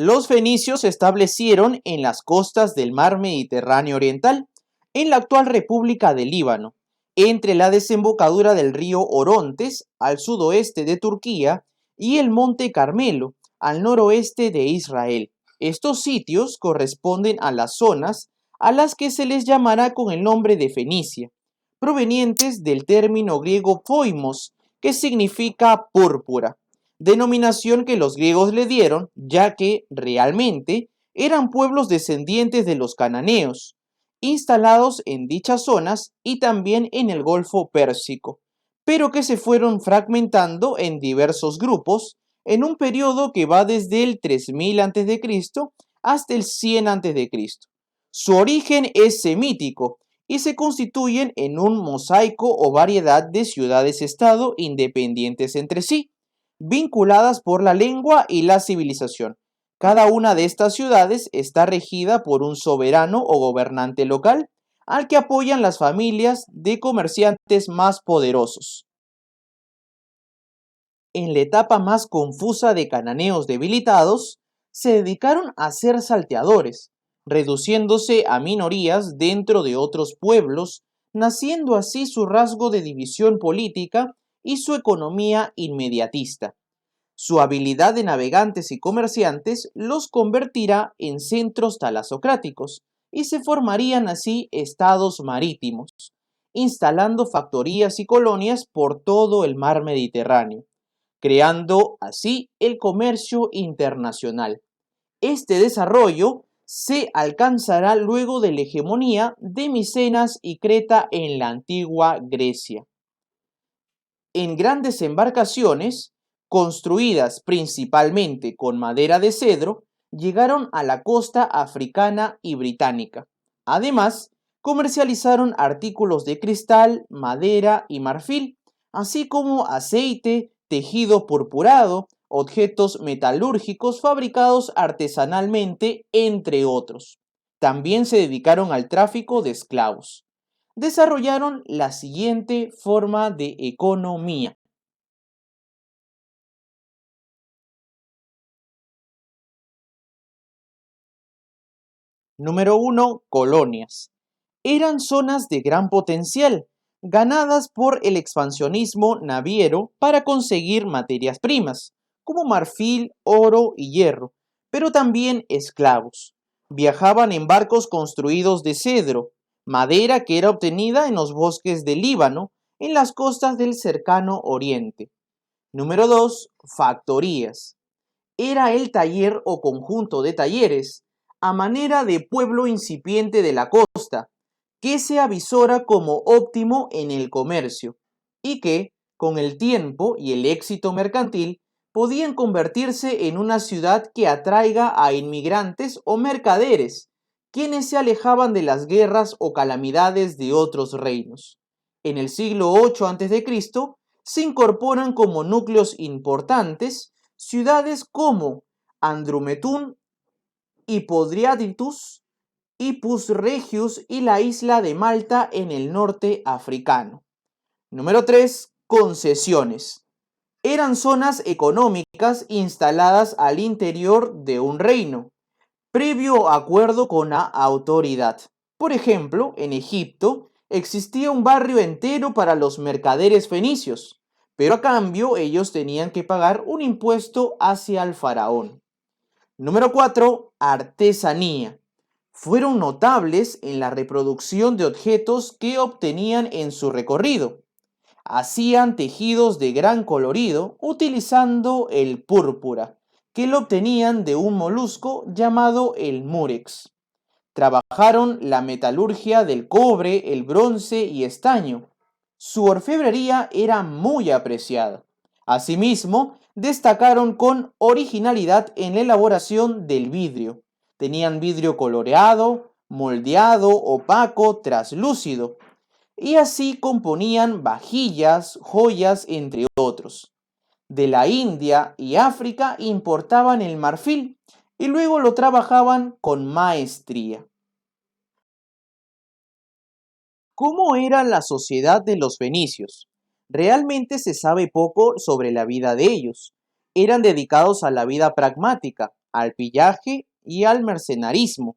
Los fenicios se establecieron en las costas del mar Mediterráneo oriental, en la actual República del Líbano, entre la desembocadura del río Orontes al sudoeste de Turquía y el monte Carmelo al noroeste de Israel. Estos sitios corresponden a las zonas a las que se les llamará con el nombre de Fenicia, provenientes del término griego poimos, que significa púrpura, denominación que los griegos le dieron ya que realmente eran pueblos descendientes de los cananeos, instalados en dichas zonas y también en el Golfo Pérsico, pero que se fueron fragmentando en diversos grupos en un periodo que va desde el 3000 a.C. hasta el 100 a.C. Su origen es semítico y se constituyen en un mosaico o variedad de ciudades-estado independientes entre sí, vinculadas por la lengua y la civilización. Cada una de estas ciudades está regida por un soberano o gobernante local, al que apoyan las familias de comerciantes más poderosos. En la etapa más confusa de cananeos debilitados, se dedicaron a ser salteadores, reduciéndose a minorías dentro de otros pueblos, naciendo así su rasgo de división política y su economía inmediatista. Su habilidad de navegantes y comerciantes los convertirá en centros talasocráticos y se formarían así estados marítimos, instalando factorías y colonias por todo el mar Mediterráneo, creando así el comercio internacional. Este desarrollo se alcanzará luego de la hegemonía de Micenas y Creta en la antigua Grecia. En grandes embarcaciones, construidas principalmente con madera de cedro, llegaron a la costa africana y británica. Además, comercializaron artículos de cristal, madera y marfil, así como aceite, tejido purpurado, objetos metalúrgicos fabricados artesanalmente, entre otros. También se dedicaron al tráfico de esclavos. Desarrollaron la siguiente forma de economía. Número 1. Colonias. Eran zonas de gran potencial, ganadas por el expansionismo naviero para conseguir materias primas, como marfil, oro y hierro, pero también esclavos. Viajaban en barcos construidos de cedro, madera que era obtenida en los bosques del Líbano, en las costas del cercano Oriente. Número 2. Factorías. Era el taller o conjunto de talleres, a manera de pueblo incipiente de la costa, que se avisora como óptimo en el comercio y que, con el tiempo y el éxito mercantil, podían convertirse en una ciudad que atraiga a inmigrantes o mercaderes, quienes se alejaban de las guerras o calamidades de otros reinos. En el siglo 8 a.C. se incorporan como núcleos importantes ciudades como Andrumetún, Hipodriaditus, Hippus Regius y la isla de Malta en el norte africano. Número 3. Concesiones. Eran zonas económicas instaladas al interior de un reino, previo acuerdo con la autoridad. Por ejemplo, en Egipto existía un barrio entero para los mercaderes fenicios, pero a cambio ellos tenían que pagar un impuesto hacia el faraón. Número 4. Artesanía. Fueron notables en la reproducción de objetos que obtenían en su recorrido. Hacían tejidos de gran colorido utilizando el púrpura, que lo obtenían de un molusco llamado el múrex. Trabajaron la metalurgia del cobre, el bronce y estaño. Su orfebrería era muy apreciada. Asimismo, destacaron con originalidad en la elaboración del vidrio. Tenían vidrio coloreado, moldeado, opaco, traslúcido, y así componían vajillas, joyas, entre otros. De la India y África importaban el marfil y luego lo trabajaban con maestría. ¿Cómo era la sociedad de los fenicios? Realmente se sabe poco sobre la vida de ellos. Eran dedicados a la vida pragmática, al pillaje y al mercenarismo.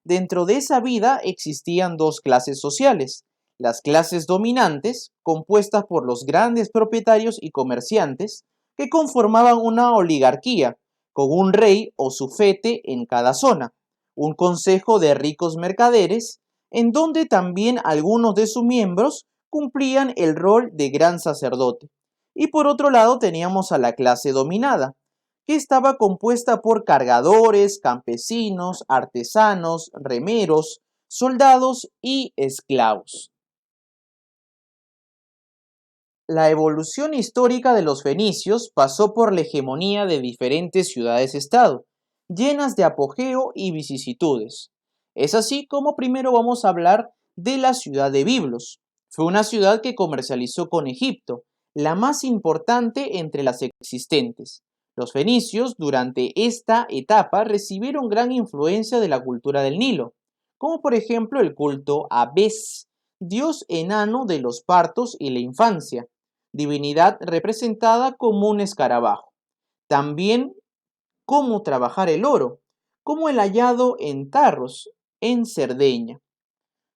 Dentro de esa vida existían dos clases sociales: las clases dominantes, compuestas por los grandes propietarios y comerciantes, que conformaban una oligarquía, con un rey o sufete en cada zona, un consejo de ricos mercaderes, en donde también algunos de sus miembros cumplían el rol de gran sacerdote. Y por otro lado teníamos a la clase dominada, que estaba compuesta por cargadores, campesinos, artesanos, remeros, soldados y esclavos. La evolución histórica de los fenicios pasó por la hegemonía de diferentes ciudades-estado, llenas de apogeo y vicisitudes. Es así como primero vamos a hablar de la ciudad de Biblos. Fue una ciudad que comercializó con Egipto, la más importante entre las existentes. Los fenicios durante esta etapa recibieron gran influencia de la cultura del Nilo, como por ejemplo el culto a Bes, dios enano de los partos y la infancia, divinidad representada como un escarabajo. También cómo trabajar el oro, como el hallado en Tarros, en Cerdeña.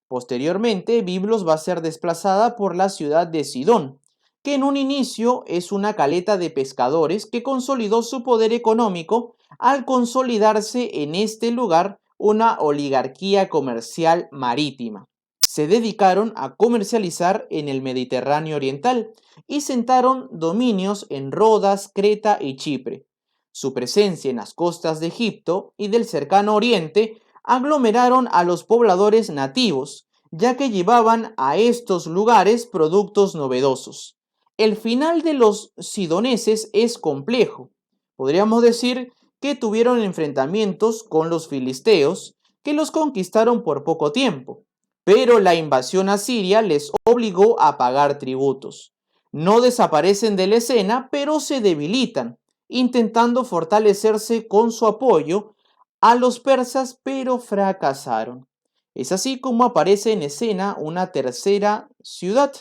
Posteriormente, Biblos va a ser desplazada por la ciudad de Sidón, que en un inicio es una caleta de pescadores que consolidó su poder económico al consolidarse en este lugar una oligarquía comercial marítima. Se dedicaron a comercializar en el Mediterráneo oriental y sentaron dominios en Rodas, Creta y Chipre. Su presencia en las costas de Egipto y del cercano oriente aglomeraron a los pobladores nativos, ya que llevaban a estos lugares productos novedosos. El final de los sidoneses es complejo. Podríamos decir que tuvieron enfrentamientos con los filisteos, que los conquistaron por poco tiempo, pero la invasión asiria les obligó a pagar tributos. No desaparecen de la escena, pero se debilitan, intentando fortalecerse con su apoyo a los persas, pero fracasaron. Es así como aparece en escena una tercera ciudad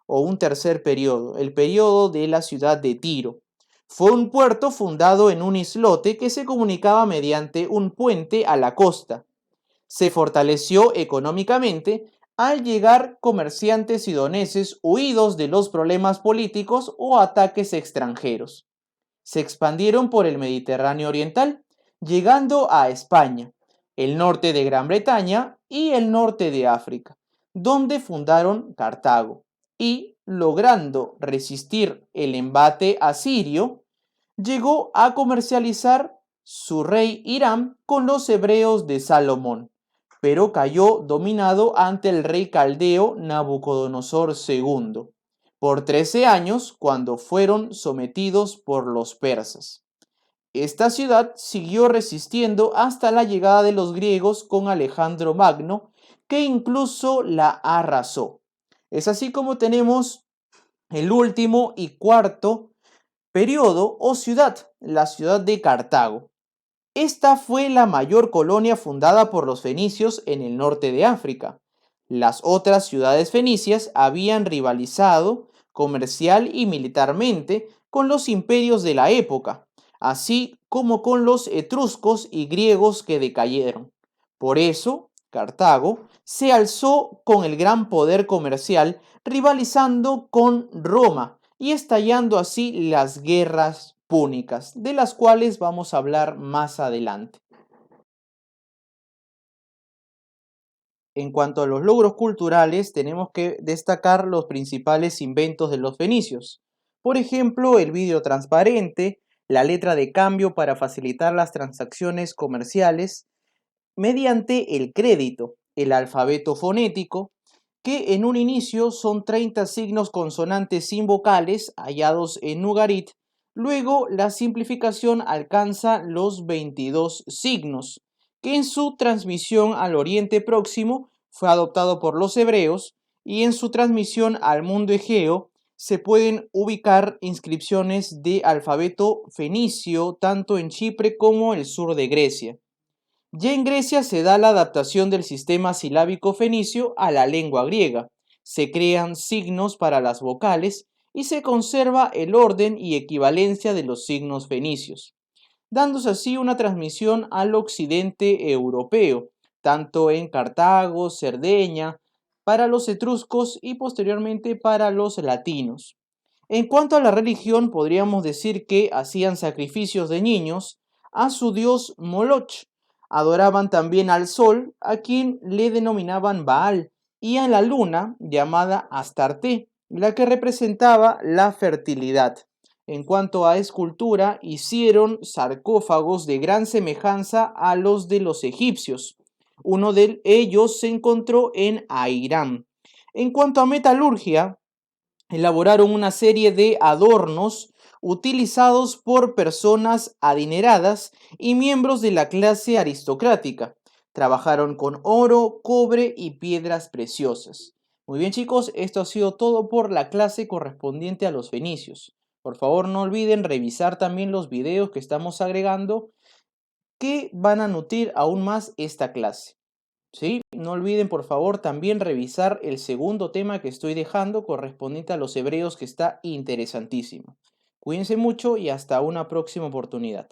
o un tercer periodo, el periodo de la ciudad de Tiro. Fue un puerto fundado en un islote que se comunicaba mediante un puente a la costa. Se fortaleció económicamente al llegar comerciantes sidoneses huidos de los problemas políticos o ataques extranjeros. Se expandieron por el Mediterráneo oriental, llegando a España, el norte de Gran Bretaña y el norte de África, donde fundaron Cartago y, logrando resistir el embate asirio, llegó a comercializar su rey Hiram con los hebreos de Salomón, pero cayó dominado ante el rey caldeo Nabucodonosor II por 13 años cuando fueron sometidos por los persas. Esta ciudad siguió resistiendo hasta la llegada de los griegos con Alejandro Magno, que incluso la arrasó. Es así como tenemos el último y cuarto periodo o ciudad, la ciudad de Cartago. Esta fue la mayor colonia fundada por los fenicios en el norte de África. Las otras ciudades fenicias habían rivalizado comercial y militarmente con los imperios de la época, así como con los etruscos y griegos que decayeron. Por eso, Cartago se alzó con el gran poder comercial, rivalizando con Roma y estallando así las guerras púnicas, de las cuales vamos a hablar más adelante. En cuanto a los logros culturales, tenemos que destacar los principales inventos de los fenicios. Por ejemplo, el vidrio transparente, la letra de cambio para facilitar las transacciones comerciales mediante el crédito, el alfabeto fonético, que en un inicio son 30 signos consonantes sin vocales hallados en Ugarit. Luego la simplificación alcanza los 22 signos, que en su transmisión al Oriente Próximo fue adoptado por los hebreos, y en su transmisión al mundo egeo se pueden ubicar inscripciones de alfabeto fenicio tanto en Chipre como el sur de Grecia. Ya en Grecia se da la adaptación del sistema silábico fenicio a la lengua griega. Se crean signos para las vocales y se conserva el orden y equivalencia de los signos fenicios. dándose así una transmisión al occidente europeo, tanto en Cartago, Cerdeña, para los etruscos y posteriormente para los latinos. En cuanto a la religión, podríamos decir que hacían sacrificios de niños a su dios Moloch. Adoraban también al sol, a quien le denominaban Baal, y a la luna, llamada Astarte, la que representaba la fertilidad. En cuanto a escultura, hicieron sarcófagos de gran semejanza a los de los egipcios. Uno de ellos se encontró en Airán. En cuanto a metalurgia, elaboraron una serie de adornos utilizados por personas adineradas y miembros de la clase aristocrática. Trabajaron con oro, cobre y piedras preciosas. Muy bien, chicos, esto ha sido todo por la clase correspondiente a los fenicios. Por favor, no olviden revisar también los videos que estamos agregando que van a nutrir aún más esta clase. ¿Sí? No olviden por favor también revisar el segundo tema que estoy dejando correspondiente a los hebreos, que está interesantísimo. Cuídense mucho y hasta una próxima oportunidad.